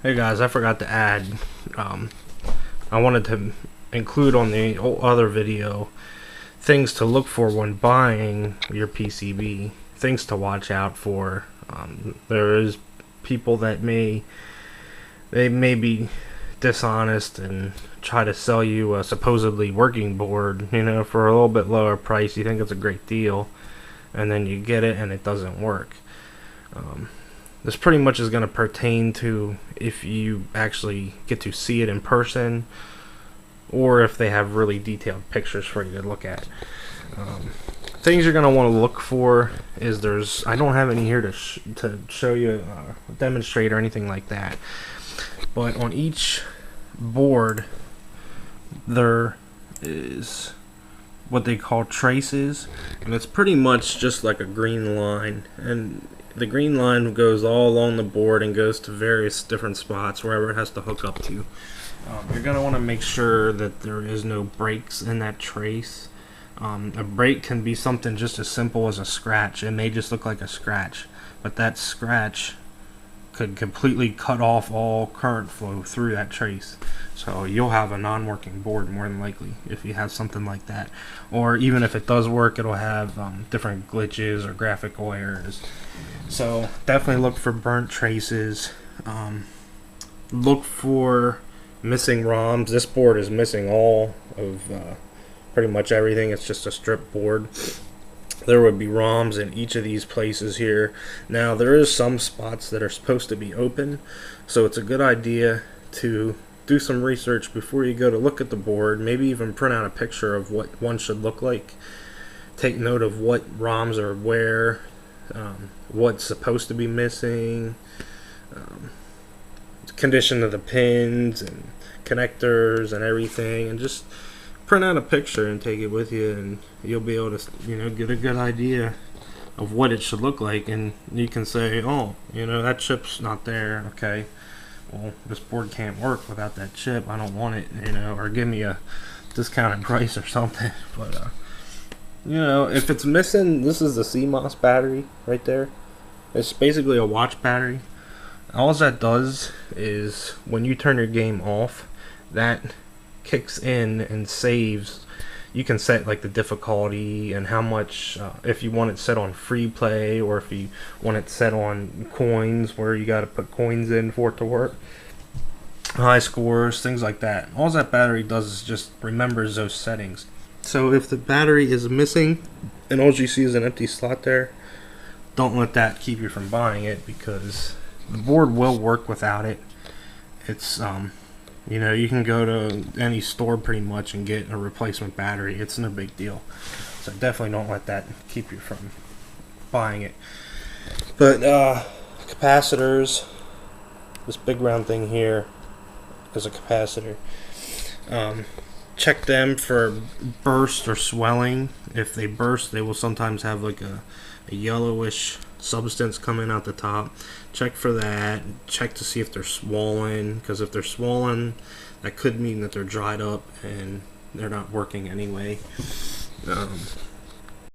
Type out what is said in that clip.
Hey guys, I forgot to add, I wanted to include on the other video things to look for when buying your PCB, things to watch out for. There is people that may be dishonest and try to sell you a supposedly working board, for a little bit lower price. You think it's a great deal, and then you get it and it doesn't work. This pretty much is going to pertain to if you actually get to see it in person, or if they have really detailed pictures for you to look at. Things you're going to want to look for is I don't have any here to show you, demonstrate or anything like that, but on each board there is what they call traces, and it's pretty much just like a green line, and the green line goes all along the board and goes to various different spots wherever it has to hook up to. You're going to want to make sure that there is no breaks in that trace. A break can be something just as simple as a scratch. It may just look like a scratch, but that scratch could completely cut off all current flow through that trace. So you'll have a non-working board more than likely if you have something like that. Or even if it does work, it'll have different glitches or graphical errors. So definitely look for burnt traces. Look for missing ROMs. This board is missing all of pretty much everything. It's just a strip board. There would be ROMs in each of these places here. Now there is some spots that are supposed to be open, so it's a good idea to do some research before you go to look at the board. Maybe even print out a picture of what one should look like. Take note of what ROMs are where, what's supposed to be missing, condition of the pins and connectors and everything, and just print out a picture and take it with you, and you'll be able to get a good idea of what it should look like. And you can say, oh, that chip's not there. Okay, well, this board can't work without that chip. I don't want it, or give me a discounted price or something. But if it's missing, this is the CMOS battery right there. It's basically a watch battery. All that does is when you turn your game off, that kicks in and saves. You can set like the difficulty and how much, if you want it set on free play, or if you want it set on coins where you got to put coins in for it to work, high scores, things like that. All that battery does is just remembers those settings. So if the battery is missing and all you see is an empty slot there, don't let that keep you from buying it, because the board will work without it. It's you can go to any store pretty much and get a replacement battery. It's no big deal. So definitely don't let that keep you from buying it. But capacitors, this big round thing here is a capacitor. Check them for burst or swelling. If they burst, they will sometimes have like a yellowish substance coming out the top. Check for that. Check to see if they're swollen, because if they're swollen, that could mean that they're dried up and they're not working anyway.